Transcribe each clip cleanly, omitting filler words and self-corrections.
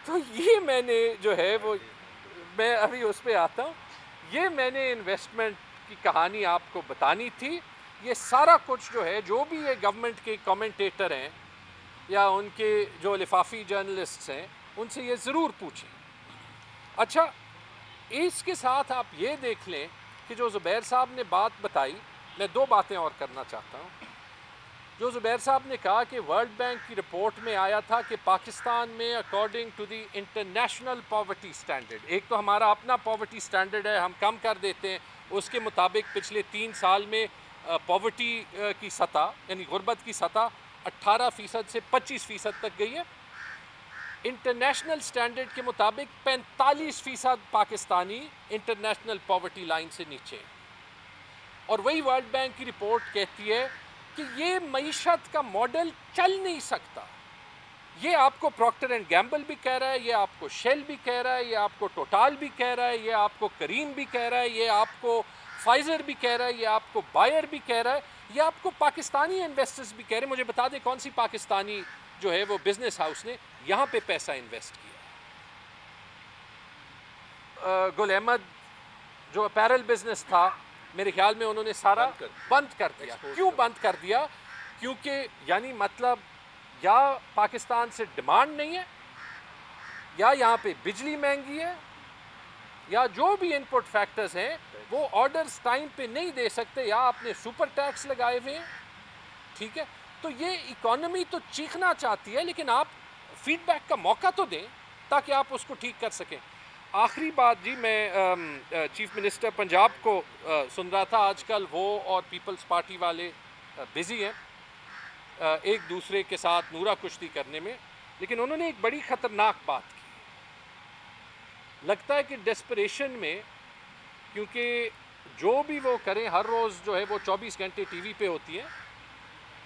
تو یہ میں نے جو ہے وہ میں ابھی اس پہ آتا ہوں. یہ میں نے انویسٹمنٹ کی کہانی آپ کو بتانی تھی. یہ سارا کچھ جو ہے جو بھی یہ گورنمنٹ کے کامنٹیٹر ہیں یا ان کے جو لفافی جرنلسٹس ہیں ان سے یہ ضرور پوچھیں. اچھا اس کے ساتھ آپ یہ دیکھ لیں کہ جو زبیر صاحب نے بات بتائی, میں دو باتیں اور کرنا چاہتا ہوں. جو زبیر صاحب نے کہا کہ ورلڈ بینک کی رپورٹ میں آیا تھا کہ پاکستان میں according to the international poverty standard, ایک تو ہمارا اپنا پاورٹی سٹینڈرڈ ہے ہم کم کر دیتے ہیں, اس کے مطابق پچھلے 3 سال میں پاورٹی کی سطح یعنی غربت کی سطح 18% سے 25% تک گئی ہے. انٹرنیشنل سٹینڈرڈ کے مطابق 45% پاکستانی انٹرنیشنل پاورٹی لائن سے نیچے ہیں. اور وہی ورلڈ بینک کی رپورٹ کہتی ہے کہ یہ معیشت کا ماڈل چل نہیں سکتا. یہ آپ کو پروکٹر اینڈ گیمبل بھی کہہ رہا ہے, یہ آپ کو شیل بھی کہہ رہا ہے, یہ آپ کو ٹوٹال بھی کہہ رہا ہے, یہ آپ کو کریم بھی کہہ رہا ہے, یہ آپ کو فائزر بھی کہہ رہا ہے, یہ آپ کو بائر بھی کہہ رہا ہے, یہ آپ کو پاکستانی انویسٹرز بھی کہہ رہے ہیں. مجھے بتا دیں کون سی پاکستانی جو ہے وہ بزنس ہاؤس نے یہاں پہ پیسہ انویسٹ کیا. گل احمد جو اپیرل بزنس تھا میرے خیال میں انہوں نے سارا بند کر دیا. کیوں بند کر دیا؟ کیونکہ یعنی مطلب یا پاکستان سے ڈیمانڈ نہیں ہے, یا یہاں پہ بجلی مہنگی ہے, یا جو بھی ان پٹ فیکٹرز ہیں وہ آرڈرز ٹائم پہ نہیں دے سکتے, یا آپ نے سپر ٹیکس لگائے ہوئے ہیں. ٹھیک ہے, تو یہ اکانومی تو چیخنا چاہتی ہے لیکن آپ فیڈ بیک کا موقع تو دیں تاکہ آپ اس کو ٹھیک کر سکیں. آخری بات جی, میں چیف منسٹر پنجاب کو سن رہا تھا, آج کل وہ اور پیپلز پارٹی والے بزی ہیں ایک دوسرے کے ساتھ نورہ کشتی کرنے میں, لیکن انہوں نے ایک بڑی خطرناک بات کی. لگتا ہے کہ ڈیسپریشن میں, کیونکہ جو بھی وہ کریں ہر روز جو ہے وہ 24 گھنٹے ٹی وی پہ ہوتی ہیں,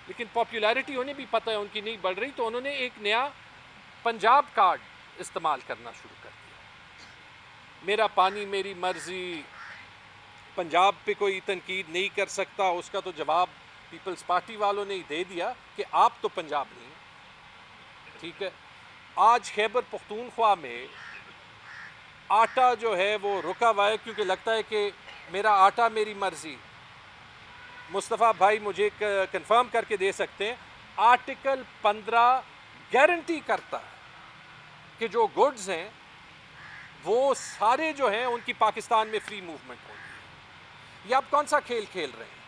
لیکن پاپولیرٹی انہیں بھی پتہ ہے ان کی نہیں بڑھ رہی, تو انہوں نے ایک نیا پنجاب کارڈ استعمال کرنا شروع کر دیا. میرا پانی میری مرضی, پنجاب پہ کوئی تنقید نہیں کر سکتا, اس کا تو جواب پیپلز پارٹی والوں نے ہی دے دیا کہ آپ تو پنجاب نہیں ہیں. ٹھیک ہے, آج خیبر پختونخوا میں آٹا جو ہے وہ رکا ہوا ہے کیونکہ لگتا ہے کہ میرا آٹا میری مرضی. مصطفیٰ بھائی مجھے کنفرم کر کے دے سکتے ہیں, آرٹیکل 15 گارنٹی کرتا ہے کہ جو گڈز ہیں وہ سارے جو ہیں ان کی پاکستان میں فری موومنٹ ہوگی. یہ آپ کون سا کھیل کھیل رہے ہیں؟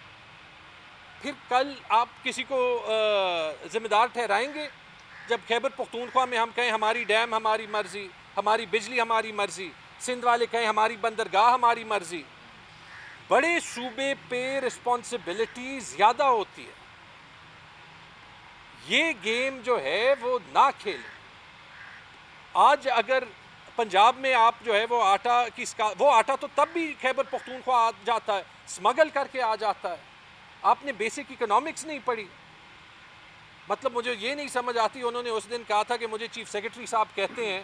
پھر کل آپ کسی کو ذمہ دار ٹھہرائیں گے جب خیبر پختونخوا میں ہم کہیں ہماری ڈیم ہماری مرضی, ہماری بجلی ہماری مرضی, سندھ والے کہیں ہماری بندرگاہ ہماری مرضی. بڑے صوبے پہ رسپانسبلٹی زیادہ ہوتی ہے. یہ گیم جو ہے وہ نہ کھیلیں. آج اگر پنجاب میں آپ جو ہے وہ آٹا کی وہ آٹا تو تب بھی خیبر پختونخوا آ جاتا ہے, اسمگل کر کے آ جاتا ہے. آپ نے بیسک اکنامکس نہیں پڑھی. مطلب مجھے یہ نہیں سمجھ آتی, انہوں نے اس دن کہا تھا کہ مجھے چیف سیکرٹری صاحب کہتے ہیں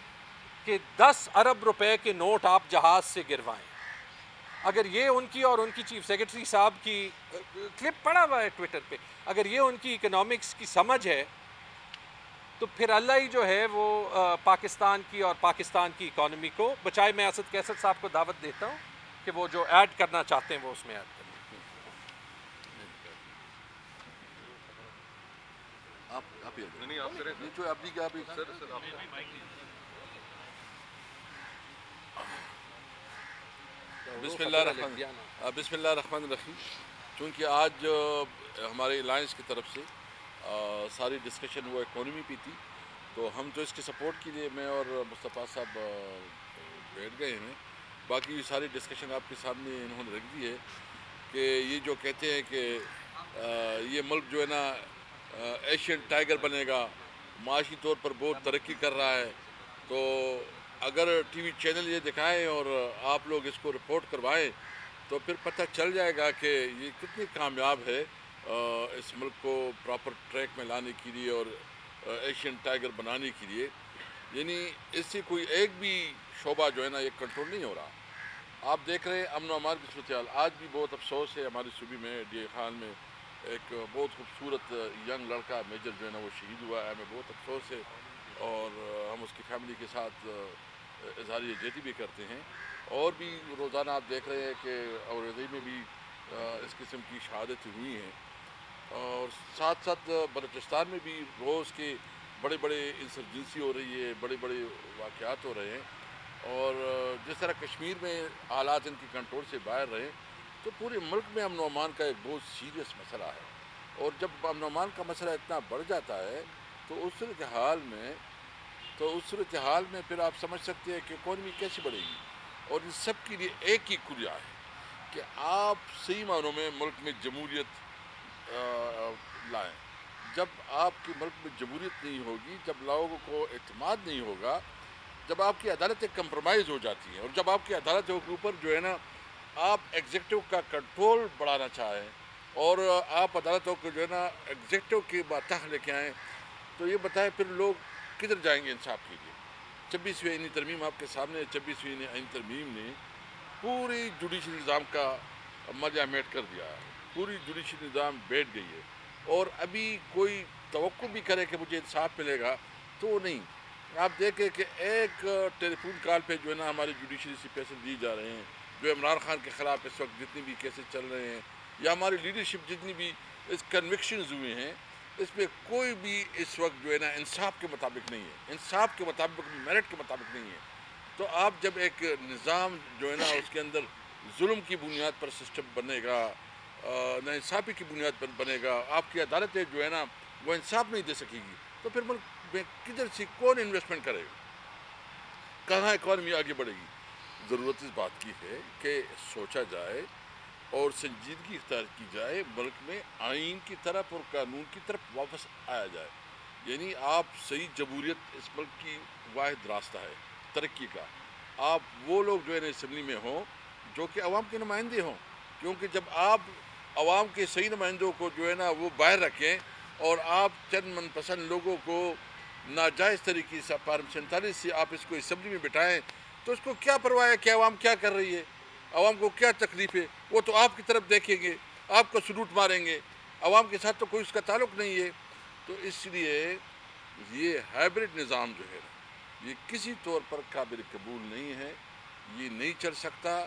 کہ 10 ارب روپے کے نوٹ آپ جہاز سے گروائیں. اگر یہ ان کی اور ان کی چیف سیکرٹری صاحب کی کلپ پڑا ہوا ہے ٹویٹر پہ, اگر یہ ان کی اکنامکس کی سمجھ ہے تو پھر اللہ ہی جو ہے وہ پاکستان کی اور پاکستان کی اکانومی کو بچائے. میں اسد کیسر صاحب کو دعوت دیتا ہوں کہ وہ جو ایڈ کرنا چاہتے ہیں وہ اس میں ایڈ کریں. بسم اللہ الرحمن الرحیم. چونکہ آج ہمارے الائنس کی طرف سے ساری ڈسکشن وہ اکانومی پہ تھی, تو ہم تو اس کے سپورٹ کے لیے میں اور مصطفیٰ صاحب بیٹھ گئے ہیں. باقی ساری ڈسکشن آپ کے سامنے انہوں نے رکھ دی ہے کہ یہ جو کہتے ہیں کہ یہ ملک جو ہے نا ایشین ٹائیگر بنے گا, معاشی طور پر بہت ترقی کر رہا ہے, تو اگر ٹی وی چینل یہ دکھائیں اور آپ لوگ اس کو رپورٹ کروائیں تو پھر پتہ چل جائے گا کہ یہ کتنی کامیاب ہے اس ملک کو پراپر ٹریک میں لانے کے لیے اور ایشین ٹائیگر بنانے کے لیے. یعنی اس سے کوئی ایک بھی شعبہ جو ہے نا یہ کنٹرول نہیں ہو رہا. آپ دیکھ رہے ہیں امن و امان کی صورتحال. آج بھی بہت افسوس ہے ہمارے صوبے میں ڈی خان میں ایک بہت خوبصورت ینگ لڑکا میجر جو ہے نا وہ شہید ہوا ہے. ہمیں بہت افسوس ہے اور ہم اس کی فیملی کے ساتھ اظہار یکجہتی بھی کرتے ہیں. اور بھی روزانہ آپ دیکھ رہے ہیں کہ اورئی میں بھی اس قسم کی شہادت ہوئی ہیں. اور ساتھ ساتھ بلوچستان میں بھی روز کے بڑے بڑے انسرجنسی ہو رہی ہے, بڑے بڑے واقعات ہو رہے ہیں. اور جس طرح کشمیر میں حالات ان کی کنٹرول سے باہر رہے, تو پورے ملک میں امن و امان کا ایک بہت سیریس مسئلہ ہے. اور جب امن و امان کا مسئلہ اتنا بڑھ جاتا ہے تو اس صورتحال میں پھر آپ سمجھ سکتے ہیں کہ اکانومی کیسے بڑھے گی. اور ان سب کے لیے ایک ہی کلیہ ہے کہ آپ صحیح معنوں میں ملک میں جمہوریت لائیں. جب آپ کے ملک میں جمہوریت نہیں ہوگی, جب لوگوں کو اعتماد نہیں ہوگا, جب آپ کی عدالتیں کمپرومائز ہو جاتی ہیں, اور جب آپ کی عدالتوں کے اوپر جو ہے نا آپ ایگزیکٹو کا کنٹرول بڑھانا چاہیں اور آپ عدالتوں کو جو ہے نا ایگزیکٹو کے ماتحت لے کے آئیں, تو یہ بتائیں پھر لوگ کدھر جائیں گے انصاف کے لیے. 26ویں آئینی ترمیم آپ کے سامنے ہے. 26ویں آئینی ترمیم نے پوری جوڈیشل نظام کا مجا میٹ کر دیا ہے. پوری جوڈیشل نظام بیٹھ گئی ہے. اور ابھی کوئی توقع بھی کرے کہ مجھے انصاف ملے گا تو وہ نہیں. آپ دیکھیں کہ ایک ٹیلی فون کال پہ جو ہے نا ہماری جوڈیشری سے پیسے دیے جا رہے ہیں. جو عمران خان کے خلاف اس وقت جتنی بھی کیسز چل رہے ہیں, یا ہماری لیڈرشپ جتنی بھی اس کنوکشنز ہوئے ہیں, اس میں کوئی بھی اس وقت جو ہے نا انصاف کے مطابق نہیں ہے, انصاف کے مطابق, میرٹ کے مطابق نہیں ہے. تو آپ جب ایک نظام جو ہے نا اس کے اندر ظلم کی بنیاد پر سسٹم بنے گا, ناانصافی کی بنیاد پر بنے گا, آپ کی عدالتیں جو ہے نا وہ انصاف نہیں دے سکے گی, تو پھر ملک میں کدھر سے کون انویسٹمنٹ کرے گا, کہاں اکانومی آگے بڑھے گی. ضرورت اس بات کی ہے کہ سوچا جائے اور سنجیدگی اختیار کی جائے, ملک میں آئین کی طرف اور قانون کی طرف واپس آیا جائے. یعنی آپ صحیح جمہوریت اس ملک کی واحد راستہ ہے ترقی کا. آپ وہ لوگ جو ہے نا اسمبلی میں ہوں جو کہ عوام کے نمائندے ہوں, کیونکہ جب آپ عوام کے صحیح نمائندوں کو جو ہے نا وہ باہر رکھیں اور آپ چند من پسند لوگوں کو ناجائز طریقے سے فارم 47 سے آپ اس کو اسمبلی میں بٹھائیں, تو اس کو کیا پرواہ ہے کہ عوام کیا کر رہی ہے, عوام کو کیا تکلیف ہے. وہ تو آپ کی طرف دیکھیں گے, آپ کو سلوٹ ماریں گے, عوام کے ساتھ تو کوئی اس کا تعلق نہیں ہے. تو اس لیے یہ ہائبرڈ نظام جو ہے یہ کسی طور پر قابل قبول نہیں ہے, یہ نہیں چل سکتا.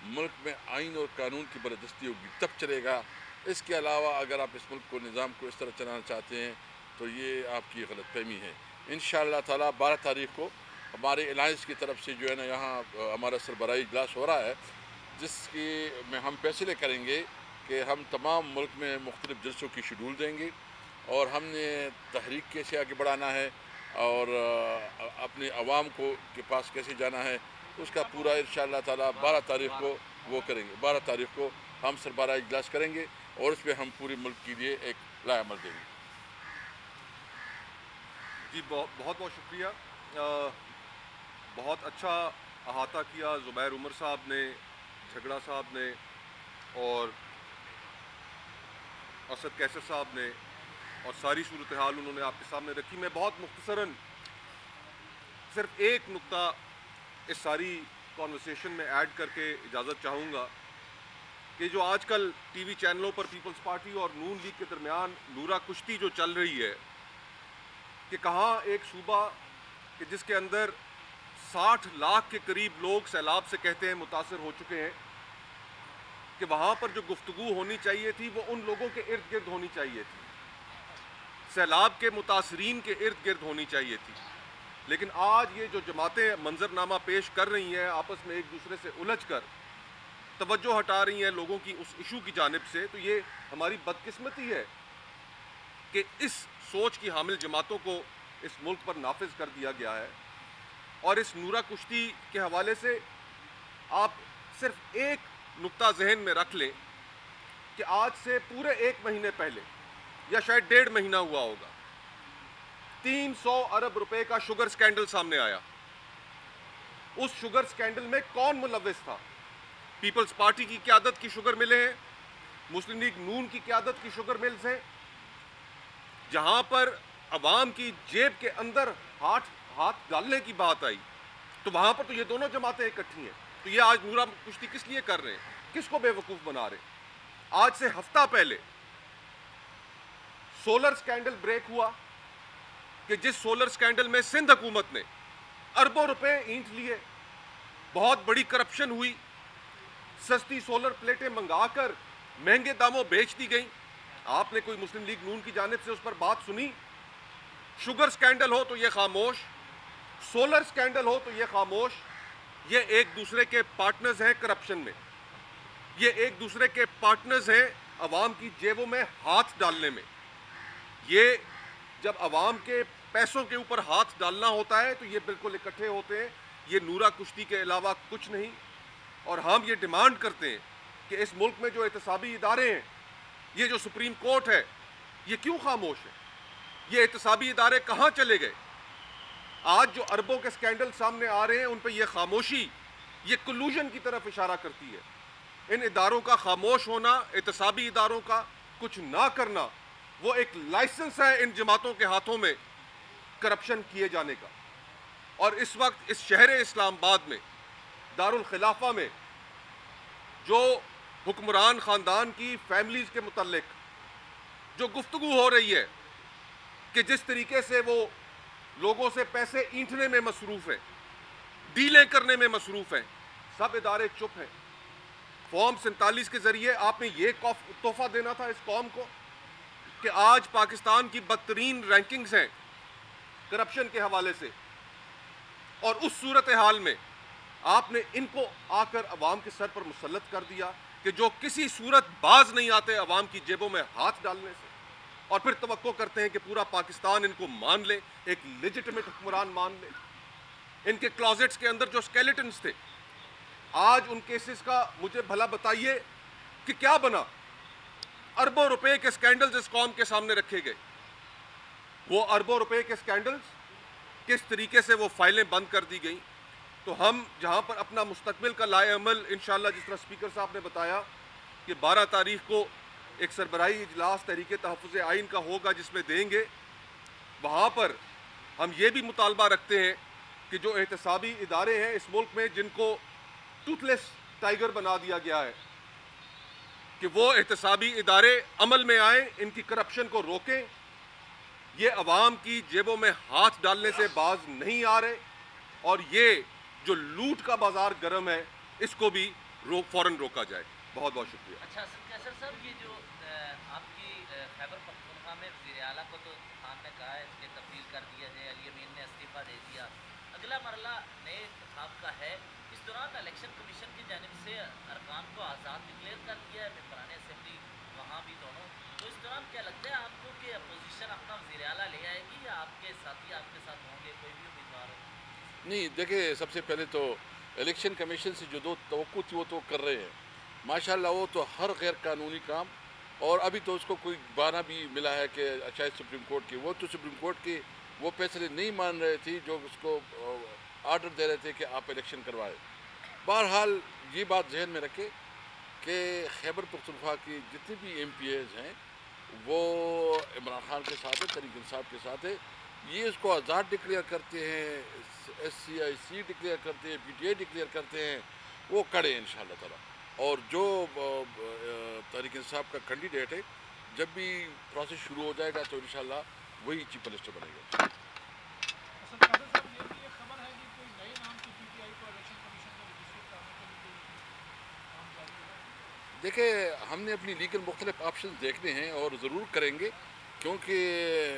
ملک میں آئین اور قانون کی بالادستی ہوگی تب چلے گا. اس کے علاوہ اگر آپ اس ملک کو نظام کو اس طرح چلانا چاہتے ہیں تو یہ آپ کی غلط فہمی ہے. انشاءاللہ تعالیٰ 12 تاریخ کو ہمارے الائنس کی طرف سے جو ہے نا یہاں ہمارا سربراہی اجلاس ہو رہا ہے, جس کی میں ہم فیصلے کریں گے کہ ہم تمام ملک میں مختلف جلسوں کی شیڈول دیں گے, اور ہم نے تحریک کیسے آگے بڑھانا ہے اور اپنے عوام کو کے پاس کیسے جانا ہے, اس کا پورا انشاءاللہ تعالیٰ 12 تاریخ کو وہ کریں گے. 12 تاریخ کو ہم سربراہ اجلاس کریں گے اور اس پہ ہم پورے ملک کے لیے ایک رائے عمل دیں گے. جی بہت بہت شکریہ. بہت اچھا احاطہ کیا زبیر عمر صاحب نے, جھگڑا صاحب نے اور اسد کیسر صاحب نے, اور ساری صورتحال انہوں نے آپ کے سامنے رکھی. میں بہت مختصراً صرف ایک نقطہ اس ساری کانورسیشن میں ایڈ کر کے اجازت چاہوں گا کہ جو آج کل ٹی وی چینلوں پر پیپلز پارٹی اور نون لیگ کے درمیان نورا کشتی جو چل رہی ہے, کہ کہاں ایک صوبہ کہ جس کے اندر 60 لاکھ کے قریب لوگ سیلاب سے کہتے ہیں متاثر ہو چکے ہیں, کہ وہاں پر جو گفتگو ہونی چاہیے تھی وہ ان لوگوں کے ارد گرد ہونی چاہیے تھی, سیلاب کے متاثرین کے ارد گرد ہونی چاہیے تھی. لیکن آج یہ جو جماعتیں منظرنامہ پیش کر رہی ہیں آپس میں ایک دوسرے سے الجھ کر توجہ ہٹا رہی ہیں لوگوں کی اس ایشو کی جانب سے, تو یہ ہماری بدقسمتی ہے کہ اس سوچ کی حامل جماعتوں کو اس ملک پر نافذ کر دیا گیا ہے. اور اس نورا کشتی کے حوالے سے آپ صرف ایک نقطہ ذہن میں رکھ لیں کہ آج سے پورے 1 مہینے پہلے یا شاید 1.5 مہینہ ہوا ہوگا, 300 ارب روپے کا شوگر سکینڈل سامنے آیا. اس شوگر سکینڈل میں کون ملوث تھا؟ پیپلز پارٹی کی قیادت کی شوگر ملیں ہیں, مسلم لیگ نون کی قیادت کی شوگر ملز ہیں. جہاں پر عوام کی جیب کے اندر ہاتھ ڈالنے کی بات آئی تو وہاں پر تو یہ دونوں جماعتیں اکٹھی ہیں. تو یہ آج نورا کشتی کس لیے کر رہے ہیں, کس کو بے وقوف بنا رہے ہیں؟ آج سے ہفتہ پہلے سولر سکینڈل بریک ہوا, کہ جس سولر سکینڈل میں سندھ حکومت نے اربوں روپے اینٹ لیے, بہت بڑی کرپشن ہوئی, سستی سولر پلیٹیں منگا کر مہنگے داموں بیچ دی گئیں, آپ نے کوئی مسلم لیگ نون کی جانب سے اس پر بات سنی؟ شوگر سکینڈل ہو تو یہ خاموش, سولر سکینڈل ہو تو یہ خاموش. یہ ایک دوسرے کے پارٹنرز ہیں کرپشن میں, یہ ایک دوسرے کے پارٹنرز ہیں عوام کی جیبوں میں ہاتھ ڈالنے میں. یہ جب عوام کے پیسوں کے اوپر ہاتھ ڈالنا ہوتا ہے تو یہ بالکل اکٹھے ہوتے ہیں. یہ نورا کشتی کے علاوہ کچھ نہیں. اور ہم یہ ڈیمانڈ کرتے ہیں کہ اس ملک میں جو احتسابی ادارے ہیں, یہ جو سپریم کورٹ ہے, یہ کیوں خاموش ہے؟ یہ احتسابی ادارے کہاں چلے گئے؟ آج جو اربوں کے سکینڈل سامنے آ رہے ہیں ان پہ یہ خاموشی, یہ کلوژن کی طرف اشارہ کرتی ہے. ان اداروں کا خاموش ہونا, احتسابی اداروں کا کچھ نہ کرنا, وہ ایک لائسنس ہے ان جماعتوں کے ہاتھوں میں کرپشن کیے جانے کا. اور اس وقت اس شہر اسلام آباد میں, دارالخلافہ میں, جو حکمران خاندان کی فیملیز کے متعلق جو گفتگو ہو رہی ہے کہ جس طریقے سے وہ لوگوں سے پیسے اینٹھنے میں مصروف ہیں, ڈیلیں کرنے میں مصروف ہیں, سب ادارے چپ ہیں. فارم 47 کے ذریعے آپ نے یہ تحفہ دینا تھا اس قوم کو کہ آج پاکستان کی بدترین رینکنگز ہیں کرپشن کے حوالے سے, اور اس صورتحال میں آپ نے ان کو آ کر عوام کے سر پر مسلط کر دیا کہ جو کسی صورت باز نہیں آتے عوام کی جیبوں میں ہاتھ ڈالنے سے, اور پھر توقع کرتے ہیں کہ پورا پاکستان ان کو مان لے, ایک لیجٹمیٹ حکمران مان لے. ان کے کلازٹس کے اندر جو اسکیلیٹنز تھے, آج ان کیسز کا مجھے بھلا بتائیے کہ کیا بنا؟ اربوں روپے کے سکینڈلز اس قوم کے سامنے رکھے گئے. وہ اربوں روپے کے سکینڈلز کس طریقے سے وہ فائلیں بند کر دی گئیں. تو ہم جہاں پر اپنا مستقبل کا لائے عمل انشاءاللہ, جس طرح اسپیکر صاحب نے بتایا کہ 12 تاریخ کو ایک سربراہی اجلاس تحریک تحفظ آئین کا ہوگا جس میں دیں گے, وہاں پر ہم یہ بھی مطالبہ رکھتے ہیں کہ جو احتسابی ادارے ہیں اس ملک میں جن کو ٹوتھ لیس ٹائیگر بنا دیا گیا ہے, کہ وہ احتسابی ادارے عمل میں آئیں, ان کی کرپشن کو روکیں. یہ عوام کی جیبوں میں ہاتھ ڈالنے سے باز نہیں آ رہے, اور یہ جو لوٹ کا بازار گرم ہے اس کو بھی فوراً روکا جائے. بہت بہت شکریہ. اچھا کیسر صاحب, یہ جو آپ کی خیبر پختونخوا میں وزیر اعلیٰ کو تو خان نے کہا ہے اس کی تبدیل کر دیا جائے, علی امین نے استعفیٰ دے دیا, اگلا مرحلہ نئے انتخاب کا ہے. اس دوران الیکشن کمیشن کی جانب سے ارکان کو آزاد ڈکلیئر کر دیا ہے, ممبران اسمبلی وہاں بھی دونوں. تو اس دوران کیا لگتا ہے آپ کو کہ اپوزیشن اپنا وزیر اعلیٰ لے آئے گی, یا آپ کے ساتھی آپ کے ساتھ ہوں گے, کوئی بھی امیدوار ہو؟ نہیں دیکھیں, سب سے پہلے تو الیکشن کمیشن سے جو دو توقع تھی وہ تو کر رہے ہیں ماشاءاللہ. وہ تو ہر غیر قانونی کام, اور ابھی تو اس کو کوئی بہانہ بھی ملا ہے کہ اچھا سپریم کورٹ کی, وہ تو سپریم کورٹ کی وہ فیصلے نہیں مان رہے تھے جو اس کو آرڈر دے رہے تھے کہ آپ الیکشن کروائے. بہرحال یہ بات ذہن میں رکھے کہ خیبر پختونخوا کی جتنے بھی ایم پی ایز ہیں وہ عمران خان کے ساتھ ہے, طریق انصاف کے ساتھ ہے. یہ اس کو آزاد ڈکلیئر کرتے ہیں, ایس سی آئی سی ڈکلیئر کرتے ہیں, پی ٹی آئی ڈکلیئر کرتے ہیں, وہ کڑے ہیں انشاءاللہ تعالیٰ. اور جو تحریک انصاف کا کینڈیڈیٹ ہے, جب بھی پروسیس شروع ہو جائے گا تو انشاءاللہ وہی چیف منسٹر بنے گا. دیکھیں, ہم نے اپنی لیگل مختلف آپشنز دیکھنے ہیں اور ضرور کریں گے, کیونکہ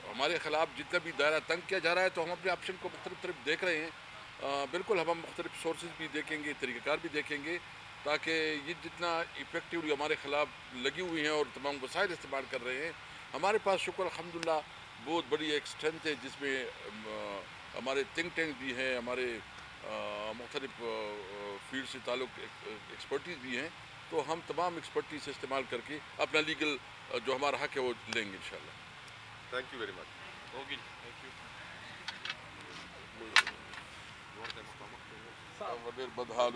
ہمارے خلاف جتنا بھی دائرہ تنگ کیا جا رہا ہے تو ہم اپنے آپشن کو مختلف دیکھ رہے ہیں. بالکل ہم مختلف سورسز بھی دیکھیں گے, طریقہ کار بھی دیکھیں گے, تاکہ یہ جتنا ایفیکٹیولی ہمارے خلاف لگی ہوئی ہیں اور تمام وسائل استعمال کر رہے ہیں. ہمارے پاس شکر الحمدللہ بہت بڑی ایک اسٹرینتھ ہے جس میں ہمارے تھنک ٹینک بھی ہیں, ہمارے مختلف فیلڈ سے تعلق ایکسپرٹیز بھی ہیں. تو ہم تمام ایکسپرٹیز استعمال کر کے اپنا لیگل جو ہمارا حق ہے وہ لیں گے انشاءاللہ. Thank you very much. ہوگی. Thank you. بدحال